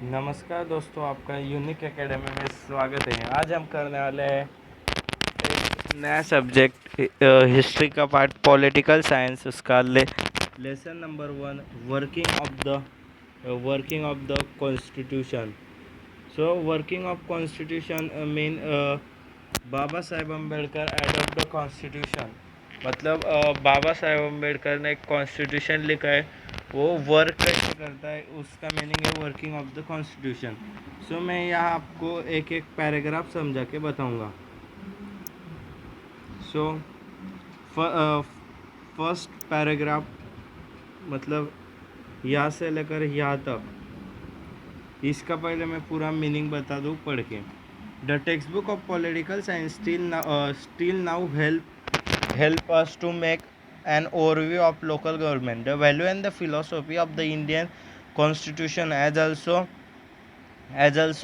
नमस्कार दोस्तों, आपका यूनिक एकेडमी में स्वागत है। आज हम करने वाले हैं एक नया सब्जेक्ट हिस्ट्री का पार्ट पॉलिटिकल साइंस। उसका lesson number 1, working of the constitution. So working of constitution mean Baba Saheb Ambedkar adopt the constitution. मतलब बाबा साहेब अम्बेडकर ने एक कॉन्स्टिट्यूशन लिखा है, वो वर्क कैसे करता है उसका मीनिंग है वर्किंग ऑफ द कॉन्स्टिट्यूशन। सो मैं यहाँ आपको एक एक पैराग्राफ समझा के बताऊँगा। सो फर्स्ट पैराग्राफ मतलब यहाँ से लेकर यहाँ तक, इसका पहले मैं पूरा मीनिंग बता दूँ पढ़ के। The text book of political science still now help us to make an overview of local government, the value and the philosophy of the Indian Constitution, as also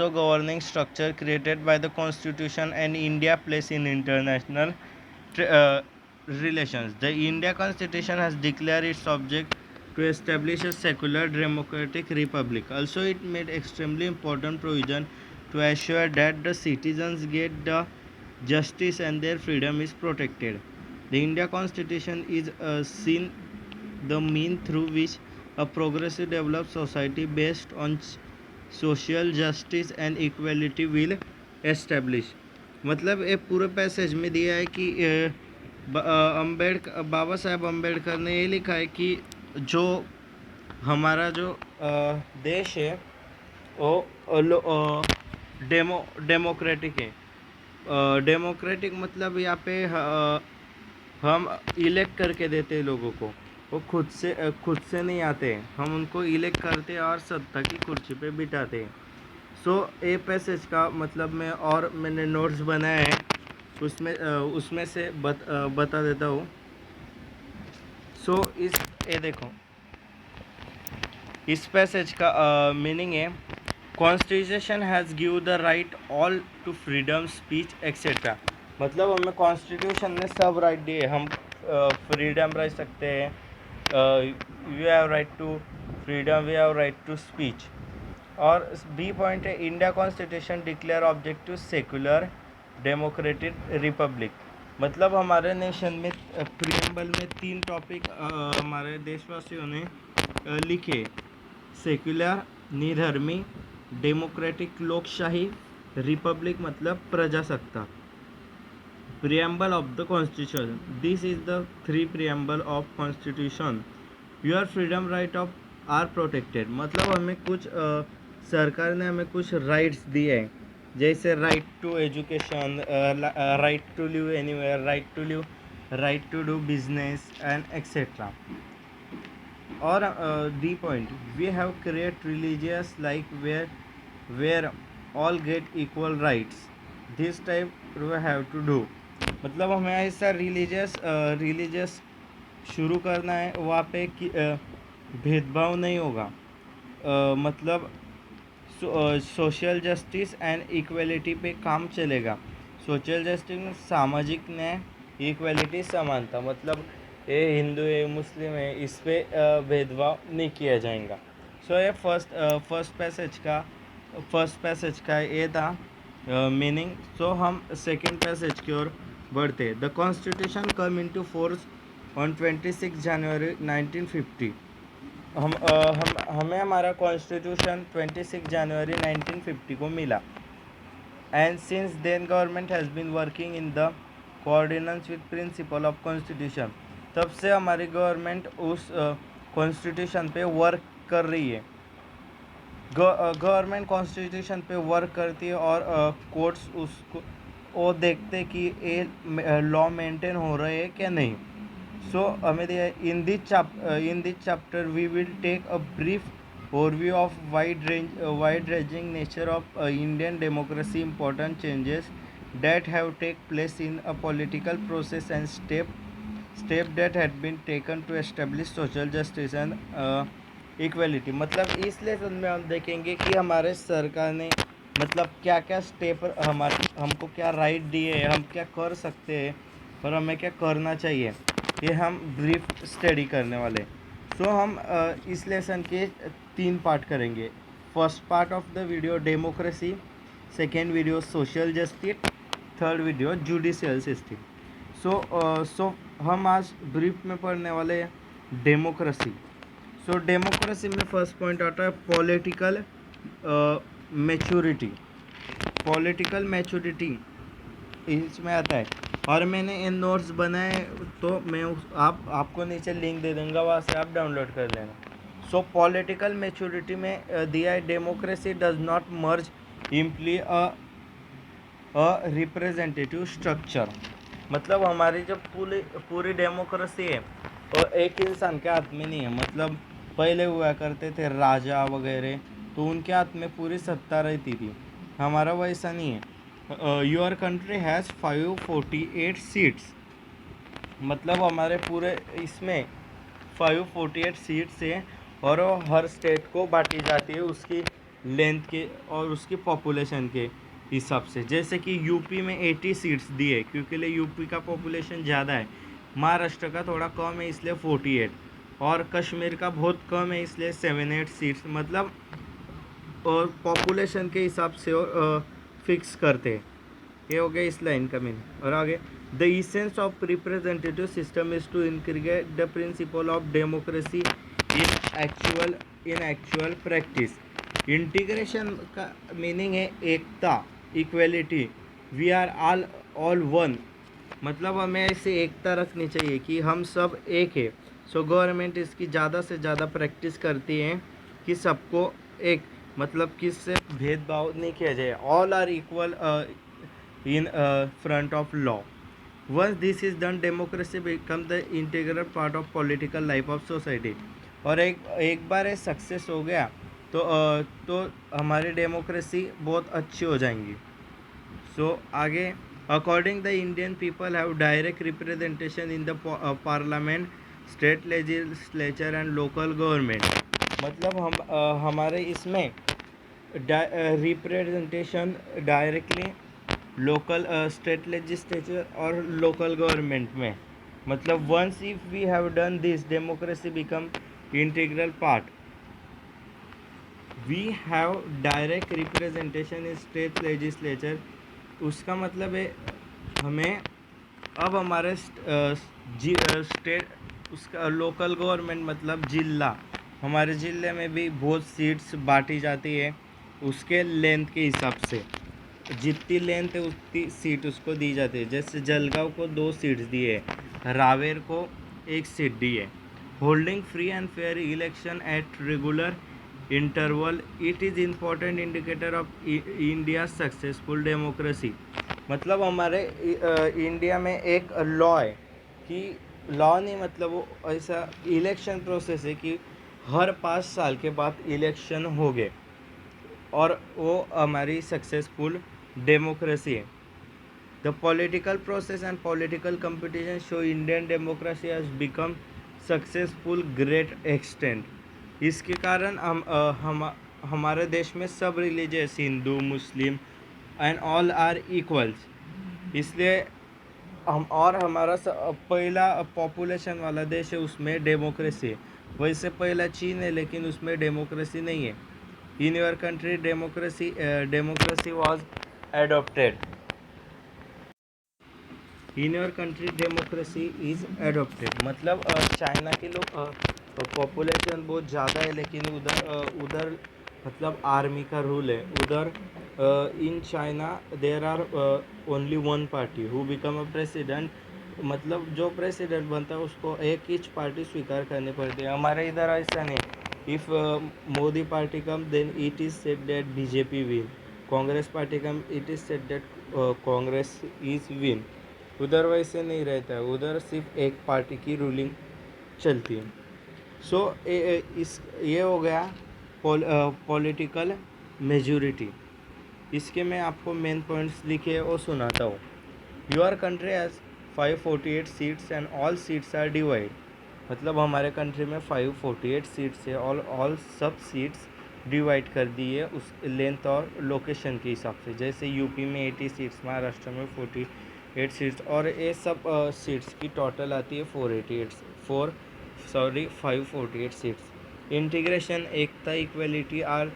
governing structure created by the Constitution and India place in international relations. The India Constitution has declared its object to establish a secular democratic republic. Also, it made extremely important provision to assure that the citizens get the justice and their freedom is protected. The India Constitution is seen the mean through which a progressive developed society based on social justice and equality will establish. मतलब ये पूरे passage में दिया है कि बाबा साहेब अम्बेडकर ने ये लिखा है कि जो हमारा जो देश है वो डेमोक्रेटिक है। डेमोक्रेटिक मतलब यहाँ पे हम इलेक्ट करके देते हैं लोगों को, वो खुद से नहीं आते, हम उनको इलेक्ट करते हैं और सत्ता की कुर्सी पे बिठाते हैं। सो ए पैसेज का मतलब मैंने नोट्स बनाए हैं, उसमें से बता देता हूँ। सो ये देखो, इस पैसेज का मीनिंग है constitution has give the right all to freedom speech etcetera. मतलब हमें कॉन्स्टिट्यूशन ने सब राइट दिए, हम फ्रीडम रह सकते हैं, you have right to freedom, we have right to speech. और बी पॉइंट है India constitution declare objective secular democratic republic. मतलब हमारे नेशन में प्रीएम्बल में 3 टॉपिक हमारे देशवासियों ने लिखे, सेक्युलर निधर्मी, डेमोक्रेटिक लोकशाही, रिपब्लिक मतलब प्रजासत्ताक। preamble of the constitution, this is the 3 preamble of constitution. Your freedom right of are protected। मतलब हमें कुछ सरकार ने हमें कुछ राइट्स दिए हैं, जैसे right to education, right to live anywhere, right to do business and etcetera. और D point, we have create religious like where all get equal rights, this type we have to do. मतलब हमें ऐसा religious शुरू करना है, वहाँ पे भेदभाव नहीं होगा। मतलब सोशल जस्टिस एंड इक्वलिटी पे काम चलेगा। सोशल जस्टिस में सामाजिक न्याय, इक्वलिटी समानता, मतलब ये हिंदू है मुस्लिम है इस पे भेदभाव नहीं किया जाएगा। सो ये फर्स्ट पैसेज का ये था मीनिंग। सो हम सेकेंड पैसेज की ओर बढ़ते। The constitution come into force on 26 जनवरी 1950। हमें हमारा कॉन्स्टिट्यूशन 26 जनवरी 1950 को मिला। And since then government has been working in the coordinance with principle of constitution. तब से हमारी गवर्नमेंट उस कॉन्स्टिट्यूशन पे वर्क कर रही है। गवर्नमेंट कॉन्स्टिट्यूशन पे वर्क करती है और कोर्ट्स उसको वो देखते कि ये लॉ मेंटेन हो रहे हैं क्या नहीं। सो हमें in this chapter we will take a brief overview of wide-ranging nature of Indian democracy, important changes that have taken place in a political process and step that had been taken to establish social justice and equality. मतलब इस lesson में हम देखेंगे कि हमारे सरकार ने मतलब क्या क्या स्टेप हमको क्या राइट दिए हैं, हम क्या कर सकते हैं और हमें क्या करना चाहिए, ये हम ब्रीफ स्टडी करने वाले। सो हम इस लेसन के 3 पार्ट करेंगे। First part of the video democracy, second video social justice, third video judicial system. So हम आज ब्रीफ में पढ़ने वाले हैं डेमोक्रेसी। सो डेमोक्रेसी में फर्स्ट पॉइंट आता है पॉलिटिकल मैच्योरिटी। पॉलिटिकल मैच्योरिटी इसमें आता है, और मैंने इन नोट्स बनाए तो मैं आपको नीचे लिंक दे दूँगा, वहाँ से आप डाउनलोड कर लेना। सो पॉलिटिकल मैच्योरिटी में दिया है democracy does not merge imply a representative structure. मतलब हमारी जो पूरी डेमोक्रेसी है वो एक इंसान के हाथ में नहीं है। मतलब पहले हुआ करते थे राजा वगैरह, तो उनके हाथ में पूरी सत्ता रहती थी। हमारा वैसा नहीं है। Your country has 548 seats. मतलब हमारे पूरे इसमें 548 सीट्स हैं, और वो हर स्टेट को बांटी जाती है उसकी लेंथ के और उसकी पॉपुलेशन के हिसाब से। जैसे कि यूपी में 80 सीट्स दिए क्योंकि यूपी का पॉपुलेशन ज़्यादा है, महाराष्ट्र का थोड़ा कम है इसलिए 48, और कश्मीर का बहुत कम है इसलिए 7-8 सीट्स। मतलब और पॉपुलेशन के हिसाब से फिक्स करते हैं। ये हो गया इस लाइन का मीनिंग। और आगे, the essence of representative system is to integrate the principle of democracy in actual practice. Integration का मीनिंग है एकता, equality, we are all one. मतलब हमें ऐसे एकता रखनी चाहिए कि हम सब एक है। सो गवर्नमेंट इसकी ज़्यादा से ज़्यादा प्रैक्टिस करती है कि सबको एक, मतलब किससे भेदभाव नहीं किया जाए। All are equal in front of law. Once this is done, democracy become the integral part of political life of society. और एक बार ये सक्सेस हो गया तो हमारी डेमोक्रेसी बहुत अच्छी हो जाएंगी। सो आगे, according the Indian people have direct representation in the parliament, state legislature and local government. मतलब हमारे इसमें representation directly local state legislature और लोकल गवर्नमेंट में। मतलब once if we have done this, democracy become integral part. We have direct representation in state legislature. उसका मतलब है हमें अब हमारे स्टेट, उसका लोकल गवर्नमेंट मतलब जिला, हमारे ज़िले में भी बहुत सीट्स बांटी जाती है उसके लेंथ के हिसाब से। जितनी लेंथ है उतनी सीट उसको दी जाती है। जैसे जलगांव को 2 सीट्स दिए, रावेर को 1 सीट दी है। Holding free and fair election at regular interval, it is important indicator of India successful democracy. मतलब हमारे इंडिया में एक लॉ है कि लॉ नहीं, मतलब वो ऐसा इलेक्शन प्रोसेस है कि हर 5 साल के बाद इलेक्शन हो गए, और वो हमारी सक्सेसफुल डेमोक्रेसी है। The political process and political competition show Indian democracy has become successful great extent. इसके कारण हमारे देश में सब religious, Hindu, Muslim and all are equals, इसलिए हमारा पहला पॉपुलेशन वाला देश है उसमें डेमोक्रेसी है। वैसे पहला चीन है लेकिन उसमें डेमोक्रेसी नहीं है। In your country democracy was adopted. In your country democracy is adopted. मतलब चाइना के लोग पॉपुलेशन बहुत ज़्यादा है लेकिन उधर मतलब आर्मी का रूल है। उधर in China there are only one party who become a president. मतलब जो प्रेसिडेंट बनता है उसको एक ही पार्टी स्वीकार करनी पड़ती है। हमारे इधर ऐसा नहीं। If Modi party come then it is said that BJP win, Congress party come it is said that Congress is win. उधर वैसे नहीं रहता है, उधर सिर्फ एक पार्टी की रूलिंग चलती है। सो ये हो गया पॉलिटिकल मेजोरिटी। इसके मैं आपको मेन पॉइंट्स लिखे और सुनाता हूँ। Your country has 548 seats and all seats are divide. मतलब हमारे कंट्री में 548 सीट्स है, ऑल सब सीट्स डिवाइड कर दी है उस लेंथ और लोकेशन के हिसाब से। जैसे यूपी में 80 सीट्स, महाराष्ट्र में 48 सीट्स, और ये सब सीट्स की टोटल आती है 548 सीट्स। इंटीग्रेशन, एकता, equality are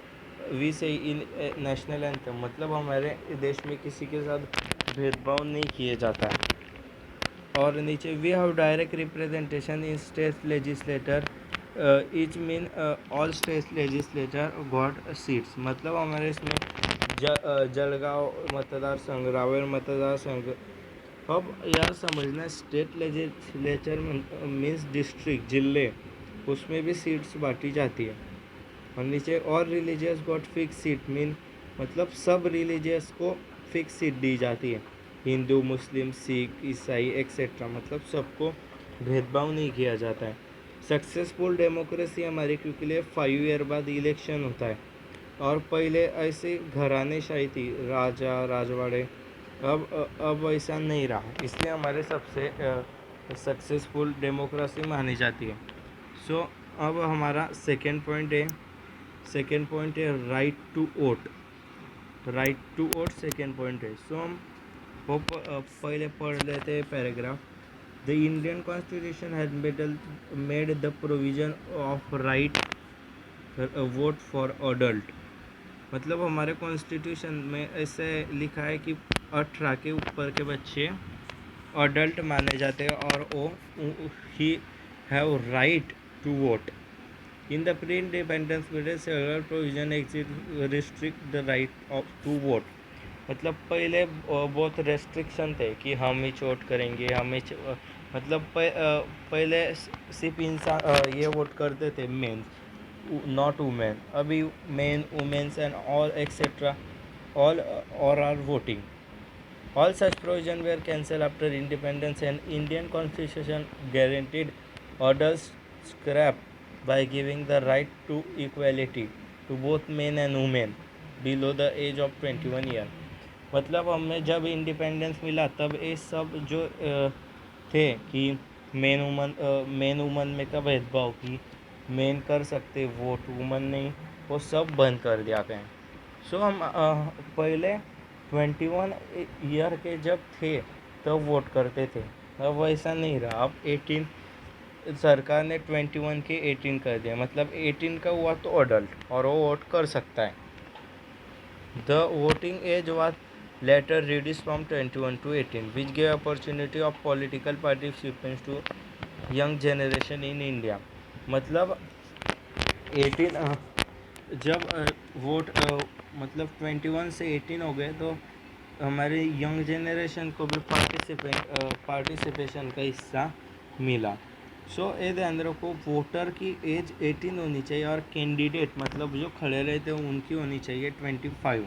we say in national anthem, मतलब हमारे देश में किसी के साथ भेदभाव नहीं किया जाता है। और नीचे we have direct representation in state legislator, each mean all state legislator got seats, मतलब हमारे इसमें जलगांव मतदार संघ, रावेर मतदार संघ। अब यार समझना, स्टेट लेजिस्लेचर मीन्स डिस्ट्रिक्ट, जिले, उसमें भी सीट्स बांटी जाती है। और नीचे और religious got fix seat mean, मतलब सब रिलीजियस को फिक्स सीट दी जाती है, हिंदू, मुस्लिम, सिख, ईसाई एक्सेट्रा, मतलब सबको भेदभाव नहीं किया जाता है। सक्सेसफुल डेमोक्रेसी हमारी क्योंकि लिए 5 ईयर बाद इलेक्शन होता है, और पहले ऐसे घरानेशाही थी, राजा राजवाड़े, अब ऐसा नहीं रहा, इसलिए हमारे सबसे सक्सेसफुल डेमोक्रेसी मानी जाती है। सो अब हमारा सेकेंड पॉइंट है right to vote. Right to vote second point है। सो हम वो पहले पढ़ लेते हैं paragraph. The Indian constitution has made the provision of right vote for adult, मतलब हमारे कॉन्स्टिट्यूशन में ऐसे लिखा है कि 18 के ऊपर के बच्चे अडल्ट माने जाते हैं और वो ही have right to vote. In the pre independence period several provision restrict the right of to vote, मतलब पहले बहुत रेस्ट्रिक्शन थे कि हम ही वोट करेंगे, हम ही मतलब पहले सिर्फ इंसान ये वोट करते थे, मेन, नॉट वुमेन। अभी men, womens and all etcetera all or are voting. All such provisions were cancelled after independence, and Indian constitution guaranteed adults scrap by giving the right to equality to both men and women below the age of 21 year। मतलब हमें जब independence मिला तब ये सब जो थे कि मेन वुमन में का भेदभाव की मेन कर सकते वोट, वुमन नहीं, वो सब बंद कर दिया गया। सो हम पहले 21 ईयर के जब थे तब वोट करते थे, अब वैसा नहीं रहा। अब 18, सरकार ने 21 के 18 कर दिया, मतलब 18 का हुआ तो अडल्ट और वो वोट कर सकता है। The voting age was later reduced from 21 to 18, which gave opportunity of political participation to young generation in India। मतलब 18 जब वोट मतलब 21 से 18 हो गए तो हमारे यंग जनरेशन को भी पार्टिसिपेशन का हिस्सा मिला। सो ये ध्यान रखो, वोटर की एज 18 होनी चाहिए और कैंडिडेट मतलब जो खड़े रहते हैं उनकी होनी चाहिए 25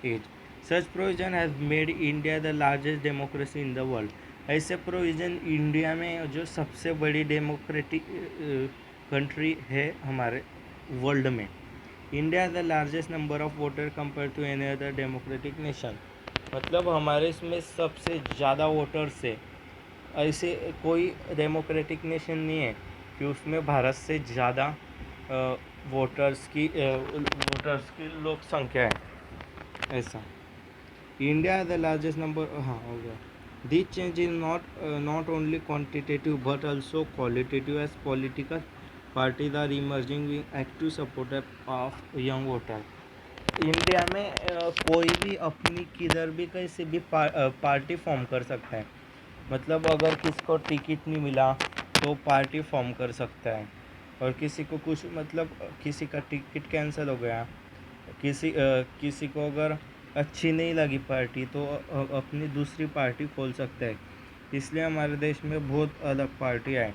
age. Such provision has made India the largest democracy in the world. ऐसे प्रोविज़न इंडिया में जो सबसे बड़ी डेमोक्रेटिक कंट्री है हमारे वर्ल्ड में। India the largest number of voter compare to any other democratic nation, मतलब हमारे इसमें सबसे ज़्यादा वोटर्स है। ऐसे कोई डेमोक्रेटिक नेशन नहीं है कि उसमें भारत से ज़्यादा वोटर्स की लोक संख्या है ऐसा। इंडिया द लार्जेस्ट नंबर, हाँ हो गया। This change is not only quantitative but also qualitative as political parties are emerging with active supporter of young voter. India में कोई भी अपनी किधर भी कैसे भी पार्टी फॉर्म कर सकता है, मतलब अगर किसको टिकट नहीं मिला तो पार्टी फॉर्म कर सकता है। और किसी को कुछ मतलब किसी का टिकट कैंसिल हो गया, किसी को अगर अच्छी नहीं लगी पार्टी तो अपनी दूसरी पार्टी खोल सकता है। इसलिए हमारे देश में बहुत अलग पार्टियाँ हैं,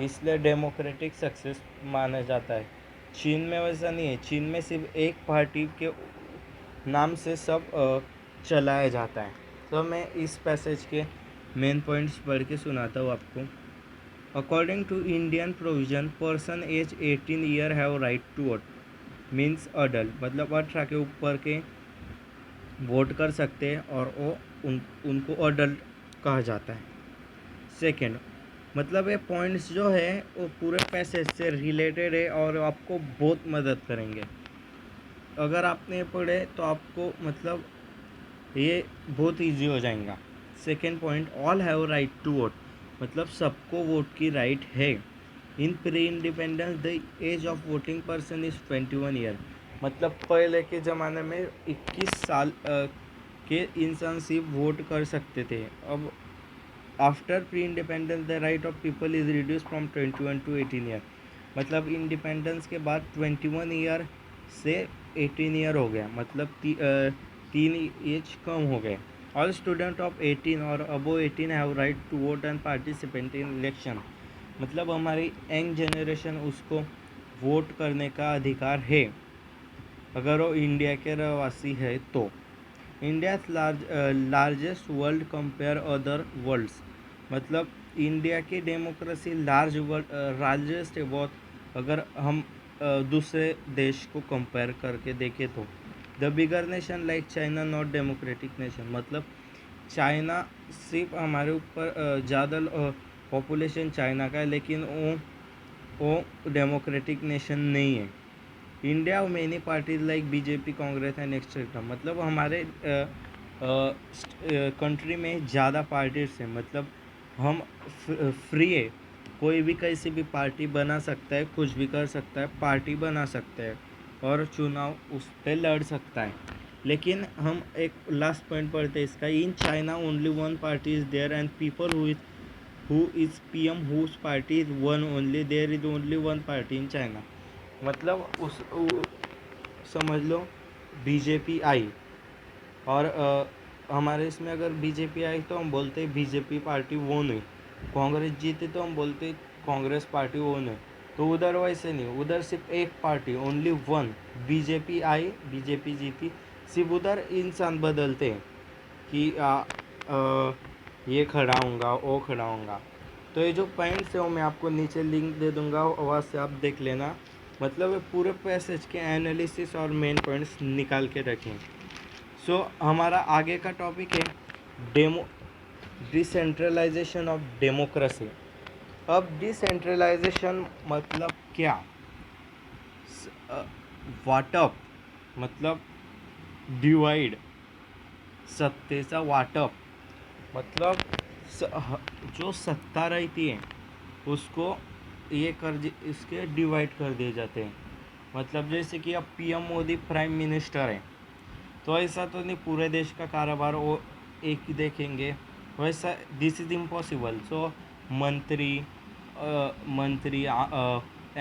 इसलिए डेमोक्रेटिक सक्सेस माना जाता है। चीन में वैसा नहीं है, चीन में सिर्फ एक पार्टी के नाम से सब चलाया जाता है। तो मैं इस पैसेज के मेन पॉइंट्स पढ़ के सुनाता हूँ आपको। According to Indian provision, person age 18 year have right to vote means adult, मतलब 18 के ऊपर के वोट कर सकते हैं और वो उनको अडल्ट कहा जाता है। सेकेंड, मतलब ये पॉइंट्स जो है वो पूरे पैसेज से रिलेटेड है और आपको बहुत मदद करेंगे। अगर आपने पढ़े तो आपको मतलब ये बहुत इजी हो जाएगा। Second point, all have right to vote, मतलब सबको वोट की राइट है। In pre independence the age of voting person is 21 year, मतलब पहले के ज़माने में 21 साल के इंसान सिर्फ वोट कर सकते थे। अब after pre independence the right of people is reduce from 21 to 18 year. मतलब इंडिपेंडेंस के बाद 21 ईयर से 18 ईयर हो गया, मतलब 3 एज कम हो गए। ऑल स्टूडेंट ऑफ 18 और above 18 have right to vote and participate in election. मतलब हमारी यंग जनरेशन उसको वोट करने का अधिकार है अगर वो इंडिया के रहवासी है तो। India largest world compare other world's. मतलब इंडिया की डेमोक्रेसी लार्जेस्ट है बहुत, अगर हम दूसरे देश को कंपेयर करके देखें तो। The bigger nation like China not democratic nation. मतलब चाइना सिर्फ हमारे ऊपर ज़्यादा पॉपुलेशन चाइना का है, लेकिन वो डेमोक्रेटिक नेशन नहीं है। India many parties like BJP, Congress and etcetera. मतलब हमारे कंट्री में ज़्यादा पार्टीज हैं। मतलब हम फ्री है, कोई भी कैसी भी पार्टी बना सकता है, कुछ भी कर सकता है, पार्टी बना सकता है और चुनाव उस पर लड़ सकता है। लेकिन हम एक लास्ट पॉइंट पढ़ते हैं इसका। In China only one party is there and people who is PM whose party is one only, there is only one party in China। मतलब समझ लो बीजेपी आई और हमारे इसमें अगर बीजेपी आई तो हम बोलते हैं बीजेपी पार्टी वो नहीं। कांग्रेस जीती तो हम बोलते कांग्रेस पार्टी वो नहीं। तो उधर वैसे नहीं, उधर सिर्फ एक पार्टी, ओनली वन। बीजेपी आई, बीजेपी जीती, सिर्फ उधर इंसान बदलते हैं कि ये खड़ा होऊंगा, वो खड़ा होऊंगा। तो ये जो पॉइंट्स है वो मैं आपको नीचे लिंक दे दूंगा, वहाँ से आप देख लेना। मतलब ये पूरे पैसेज के एनालिसिस और मेन पॉइंट्स निकाल के रखें। सो हमारा आगे का टॉपिक है डिसेंट्रलाइजेशन ऑफ डेमोक्रेसी। अब डिसेंट्रलाइजेशन मतलब क्या? वाटअप, मतलब डिवाइड, सत्तेचा वाटप। मतलब जो सत्ता रहती है उसको इसके डिवाइड कर दिए जाते हैं। मतलब जैसे कि अब पीएम मोदी प्राइम मिनिस्टर है, तो ऐसा तो नहीं पूरे देश का कारोबार वो एक ही देखेंगे, वैसा दिस इज़ इम्पॉसिबल। सो मंत्री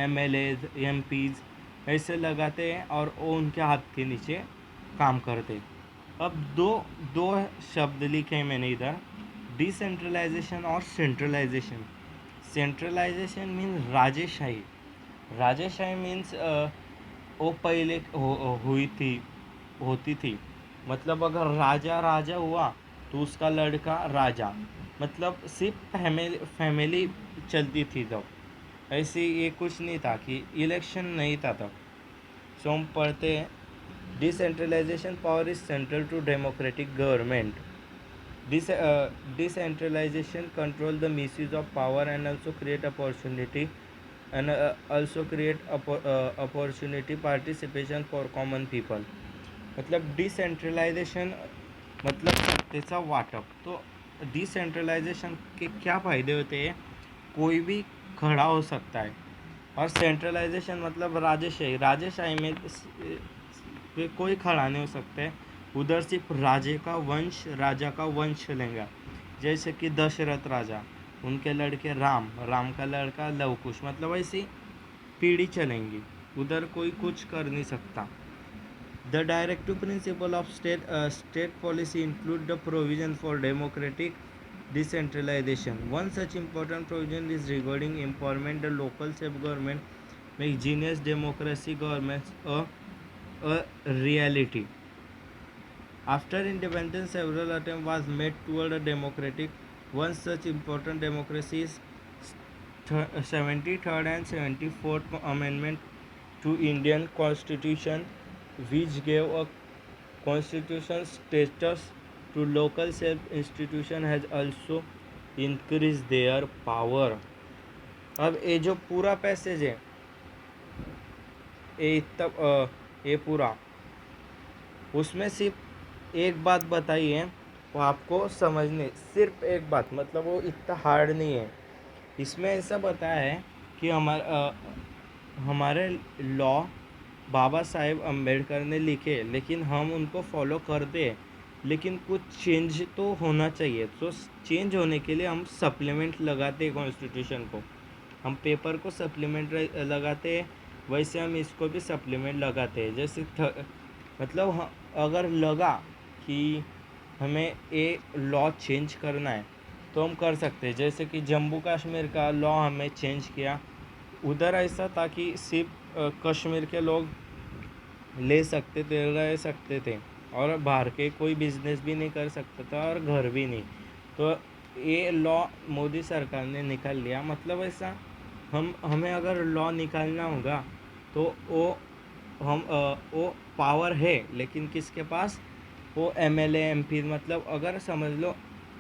MLAs MPs ऐसे लगाते हैं और वो उनके हाथ के नीचे काम करते हैं। अब दो दो शब्द लिखे हैं मैंने इधर, डिसेंट्रलाइजेशन और सेंट्रलाइजेशन। सेंट्रलाइजेशन मीन्स राजेशाही। राजेशाही मीन्स वो पहले होती थी। मतलब अगर राजा राजा हुआ तो उसका लड़का राजा। मतलब सिर्फ फैमिली चलती थी तब, ऐसे ये कुछ नहीं था कि इलेक्शन नहीं था तब। सो हम पढ़ते हैं decentralization power is central to democratic government. Decentralization control the misuse of power and also create opportunity opportunity participation for common people। मतलब डिसेंट्रलाइजेशन मतलब सत्तेचा वाटप। तो डिसेंट्रलाइजेशन के क्या फ़ायदे होते हैं? कोई भी खड़ा हो सकता है। और सेंट्रलाइजेशन मतलब राजेशाही। राजेशाही में कोई खड़ा नहीं हो सकता है, उधर सिर्फ राजा का वंश चलेगा। जैसे कि दशरथ राजा, उनके लड़के राम, राम का लड़का लवकुश, मतलब ऐसी पीढ़ी चलेंगी, उधर कोई कुछ कर नहीं सकता। The directive principle of state policy include the provision for democratic decentralization। One such important provision is regarding empowerment the local self-government make genius democracy governments a reality। After independence, several attempts was made toward a democratic. One such important democracy is 73rd and 74th Amendment to Indian Constitution, which gave a constitutional status to local self-institution has also increased their power। अब ये जो पूरा passage है, ये पूरा, उसमें सिर्फ एक बात बताई है वो आपको समझने, सिर्फ एक बात, मतलब वो इतना हार्ड नहीं है। इसमें ऐसा बताया है कि हमारे लॉ बाबा साहेब अम्बेडकर ने लिखे, लेकिन हम उनको फॉलो करते हैं, लेकिन कुछ चेंज तो होना चाहिए। तो चेंज होने के लिए हम सप्लीमेंट लगाते हैं कॉन्स्टिट्यूशन को, हम पेपर को सप्लीमेंट लगाते हैं, वैसे हम इसको भी सप्लीमेंट लगाते हैं। जैसे मतलब अगर लगा कि हमें ये लॉ चेंज करना है तो हम कर सकते हैं। जैसे कि जम्मू कश्मीर का लॉ हमें चेंज किया, उधर ऐसा था कि सिर्फ कश्मीर के लोग ले सकते थे, रह सकते थे, और बाहर के कोई बिजनेस भी नहीं कर सकता था और घर भी नहीं। तो ये लॉ मोदी सरकार ने निकाल लिया। मतलब ऐसा हमें अगर लॉ निकालना होगा तो वो पावर है, लेकिन किसके पास? वो एमएलए एमपी, मतलब अगर समझ लो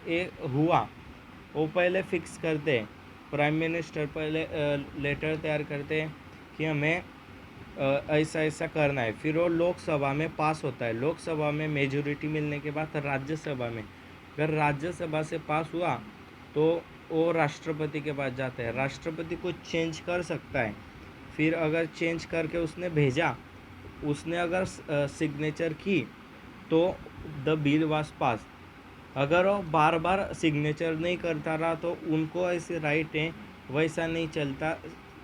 ये हुआ, वो पहले फिक्स करते हैं, प्राइम मिनिस्टर पहले लेटर तैयार करते हैं कि हमें ऐसा ऐसा करना है, फिर वो लोकसभा में पास होता है। लोकसभा में मेजोरिटी मिलने के बाद राज्यसभा में, अगर राज्यसभा से पास हुआ तो वो राष्ट्रपति के पास जाता है, राष्ट्रपति कुछ चेंज कर सकता है। फिर अगर चेंज करके उसने भेजा, उसने अगर सिग्नेचर की तो द बिल वाज पास। अगर वो बार बार सिग्नेचर नहीं करता रहा तो उनको ऐसे राइट है, वैसा नहीं चलता,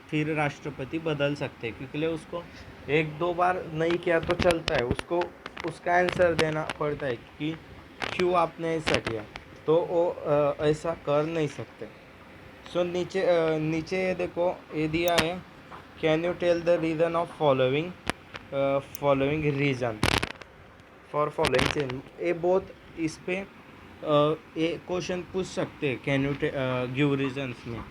फिर राष्ट्रपति बदल सकते हैं, क्योंकि उसको एक दो बार नहीं किया तो चलता है, उसको उसका आंसर देना पड़ता है कि क्यों आपने ऐसा किया, तो वो ऐसा कर नहीं सकते। सो नीचे ये देखो, ये दिया है, can you tell the reason of following reason for following change. ये बहुत इस पे ये क्वेश्चन पूछ सकते हैं, कैन यू गिव रीजन्स में।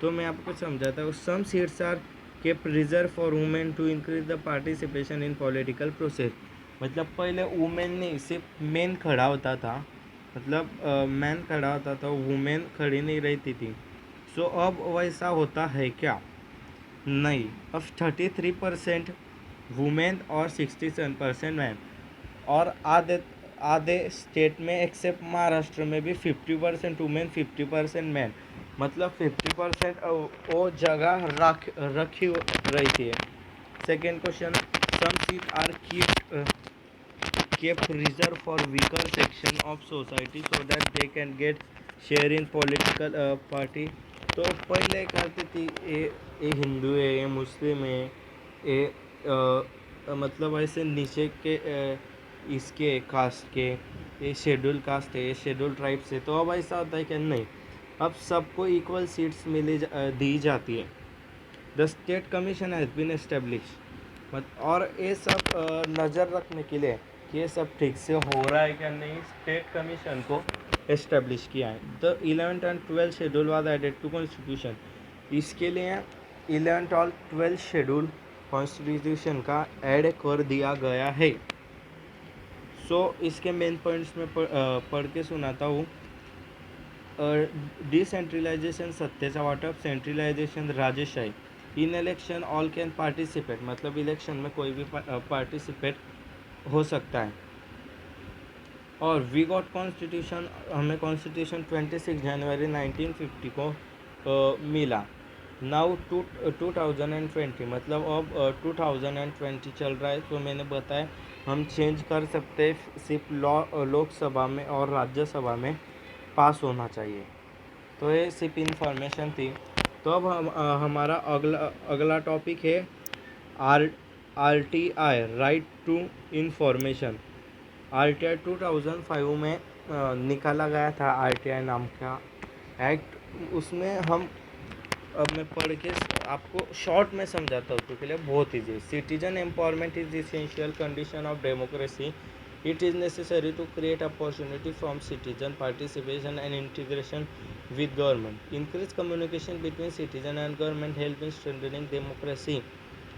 तो मैं आपको समझाता हूँ। Some seats are kept reserve for women to increase the participation in political process. मतलब पहले वुमेन नहीं, सिर्फ मेन खड़ा होता था, मतलब मैन खड़ा होता था, वुमेन खड़ी नहीं रहती थी। सो अब वैसा होता है क्या? नहीं, अब 33% वुमेन और 67% मैन, और आधे आधे स्टेट में एक्सेप्ट महाराष्ट्र में भी 50% वुमेन 50% मैन, मतलब 50% वो जगह रखी रहती है। Second question, some seat are kept reserved for weaker section of society so that they can get share in political party। तो पहले करती थी ये हिंदू है, ये मुस्लिम है, ये मतलब ऐसे नीचे के इसके कास्ट के, ये शेड्यूल कास्ट है, ये शेड्यूल ट्राइब से। तो अब ऐसा होता है कि नहीं, अब सबको इक्वल सीट्स दी जाती है। The state commission has been establish, और ये सब नज़र रखने के लिए कि ये सब ठीक से हो रहा है क्या नहीं, स्टेट कमीशन को एस्टेब्लिश किया है। The 11th and 12th schedule was added to constitution. इसके लिए 11th और 12th शेड्यूल कॉन्स्टिट्यूशन का ऐड कर दिया गया है। सो इसके मेन पॉइंट्स में पढ़ के सुनाता हूँ। डिसेंट्रलाइजेशन सत्तेचा वाटप, सेंट्रलाइजेशन राजेशाही, इन इलेक्शन ऑल कैन पार्टिसिपेट, मतलब इलेक्शन में कोई भी पार्टिसिपेट हो सकता है। और वी गॉट कॉन्स्टिट्यूशन, हमें कॉन्स्टिट्यूशन 26 जनवरी 1950 को मिला। नाउ 2020, मतलब अब 2020 चल रहा है, तो मैंने बताया हम चेंज कर सकते हैं, सिर्फ लोकसभा में और राज्यसभा में पास होना चाहिए। तो ये सिर्फ इन्फॉर्मेशन थी। तो अब हमारा अगला टॉपिक है RTI, right to information. RTI 2005 में निकाला गया था, RTI नाम का एक्ट। उसमें अब मैं पढ़ के आपको शॉर्ट में समझाता हूँ, क्योंकि लिए बहुत easy. Citizen empowerment is essential condition of democracy. It is necessary to create opportunity from citizen participation and integration with government. Increase communication between citizen and government help in strengthening democracy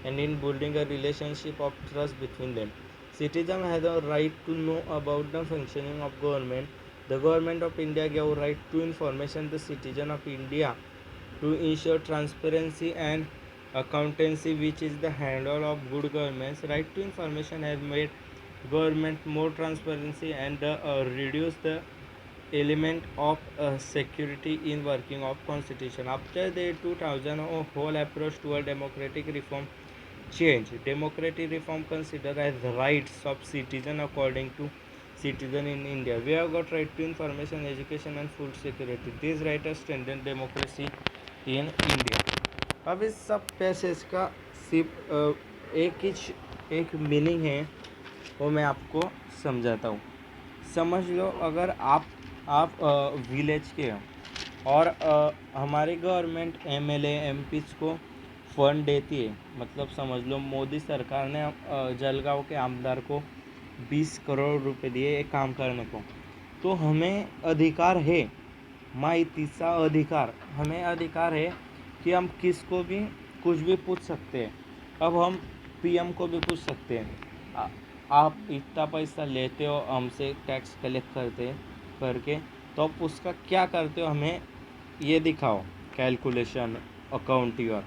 and in building a relationship of trust between them. Citizen has a right to know about the functioning of government. The government of India gave right to information the citizen of India to ensure transparency and accountancy, which is the handle of good governance. Right to information has made government more transparency and reduce the element of security in working of constitution. After the 2000 whole approach toward democratic reform change. Democratic reform considered as the rights of citizen according to citizen in India. We have got right to information, education and food security. These rights have strengthened democracy in India. अब इस सब passage का सिर्फ एक meaning है, वो मैं आपको समझाता हूँ. समझ लो, अगर आप विलेज के हो और हमारी गवर्नमेंट एमएलए एमपीज को फंड देती है, मतलब समझ लो मोदी सरकार ने जलगांव के आमदार को 20 करोड़ रुपए दिए एक काम करने को, तो हमें अधिकार है, माहितीचा अधिकार, हमें अधिकार है कि हम किसको भी कुछ भी पूछ सकते हैं. अब हम पीएम को भी पूछ सकते हैं, आप इतना पैसा लेते हो हमसे, टैक्स कलेक्ट करके, तो आप उसका क्या करते हो, हमें ये दिखाओ, कैलकुलेशन, अकाउंट योर.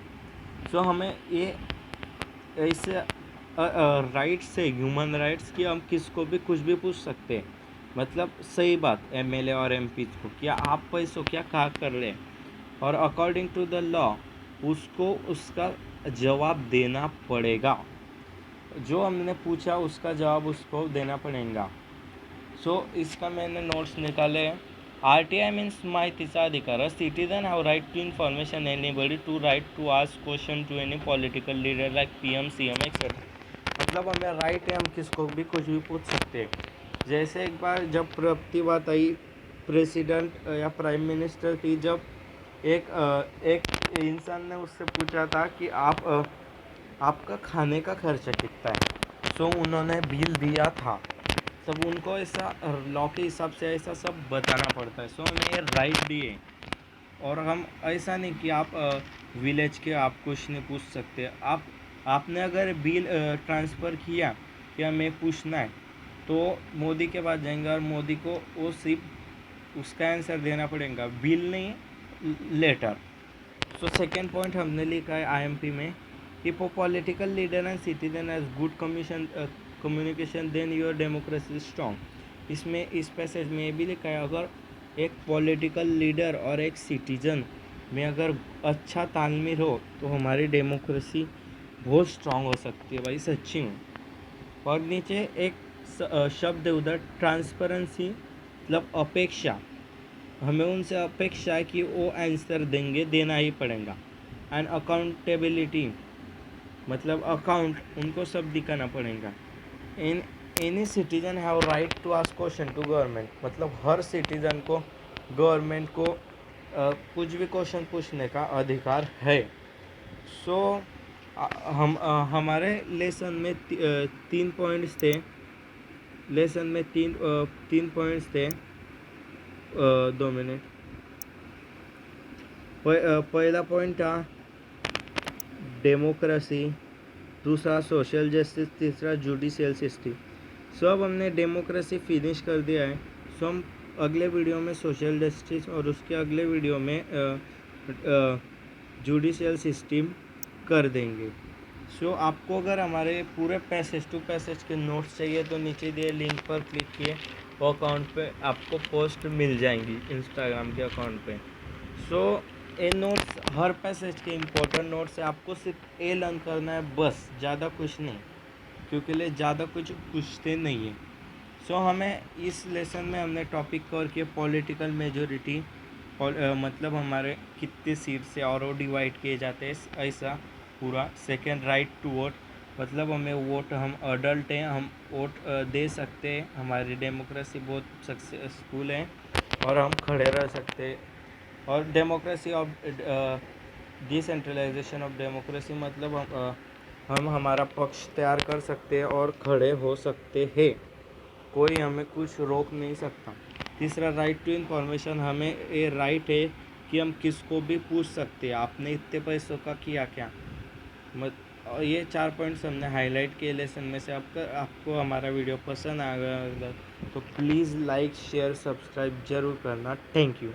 सो हमें ये ऐसे राइट्स है, ह्यूमन राइट्स, कि हम किसको भी कुछ भी पूछ सकते हैं. मतलब सही बात, एमएलए और एमपी को, क्या आप पैसों क्या कहा कर रहे हैं, और अकॉर्डिंग टू द लॉ उसको उसका जवाब देना पड़ेगा. जो हमने पूछा उसका जवाब उसको देना पड़ेगा. सो इसका मैंने नोट्स निकाले हैं. RTI मीन्स माहितीचा अधिकार. Citizen have right to information, anybody to right to ask question to any political leader like PM CM etcetera. मतलब हमें राइट है, हम किसको भी कुछ भी पूछ सकते हैं. जैसे एक बार जब प्रॉपर्टी बात आई, प्रेसिडेंट या प्राइम मिनिस्टर की, जब एक इंसान ने उससे पूछा था कि आपका खाने का खर्चा कितना है. सो उन्होंने बिल दिया था, तब उनको ऐसा लॉ के हिसाब से ऐसा सब बताना पड़ता है. सो हमें ये राइट दिए, और हम ऐसा नहीं कि आप विलेज के आप कुछ नहीं पूछ सकते. आपने अगर बिल ट्रांसफ़र किया कि हमें पूछना है, तो मोदी के पास जाएंगे और मोदी को वो सिर्फ उसका आंसर देना पड़ेगा, बिल नहीं, लेटर. सो सेकेंड पॉइंट हमने लिखा है आईएमपी में कि for political leader and citizen has good communication then your democracy strong. इसमें इस पैसेज में ये भी लिखा है, अगर एक पॉलिटिकल लीडर और एक सिटीजन में अगर अच्छा तालमेल हो तो हमारी डेमोक्रेसी बहुत स्ट्रांग हो सकती है. भाई सच्ची में. और नीचे एक शब्द है उधर, ट्रांसपेरेंसी, मतलब अपेक्षा. हमें उनसे अपेक्षा है कि वो आंसर देंगे, देना ही पड़ेगा. एंड अकाउंटेबिलिटी, मतलब अकाउंट उनको सब दिखाना पड़ेगा. In any citizen have right to ask question to government, मतलब हर सिटीजन को गवर्नमेंट को कुछ भी क्वेश्चन पूछने का अधिकार है. सो हम हमारे लेसन में 3 पॉइंट्स थे. लेसन में तीन पॉइंट्स थे. 2 मिनट. पहला पॉइंट था डेमोक्रेसी, दूसरा सोशल जस्टिस, तीसरा जुडिशियल सिस्टम. सो अब हमने डेमोक्रेसी फिनिश कर दिया है. सो हम अगले वीडियो में सोशल जस्टिस और उसके अगले वीडियो में जुडिशियल सिस्टम कर देंगे. सो आपको अगर हमारे पूरे पैसेज टू पैसेज के नोट्स चाहिए तो नीचे दिए लिंक पर क्लिक किए, वो अकाउंट पे आपको पोस्ट मिल जाएंगी इंस्टाग्राम के अकाउंट पे. सो ये नोट्स हर पैसेज के इम्पोर्टेंट नोट्स है. आपको सिर्फ ए लर्न करना है बस, ज़्यादा कुछ नहीं, क्योंकि ले ज़्यादा कुछ पूछते नहीं है. सो हमें इस लेसन में हमने टॉपिक कवर किया पॉलिटिकल मेजोरिटी, मतलब हमारे कितने सीट से और वो डिवाइड किए जाते हैं, ऐसा पूरा. सेकेंड, राइट टू वोट, मतलब हमें वोट, हम अडल्ट हैं, हम वोट दे सकते हैं, हमारी डेमोक्रेसी बहुत सक्सेसफुल है और हम खड़े रह सकते हैं. और democracy of decentralization of democracy, मतलब हम हमारा पक्ष तैयार कर सकते हैं और खड़े हो सकते हैं, कोई हमें कुछ रोक नहीं सकता. तीसरा, राइट टू इन्फॉर्मेशन, हमें ये राइट है कि हम किसको भी पूछ सकते हैं, आपने इतने पैसों का किया क्या. ये 4 पॉइंट्स हमने हाईलाइट किए लेसन में से. आपको हमारा वीडियो पसंद आ गया तो प्लीज़ लाइक शेयर सब्सक्राइब ज़रूर करना. Thank you.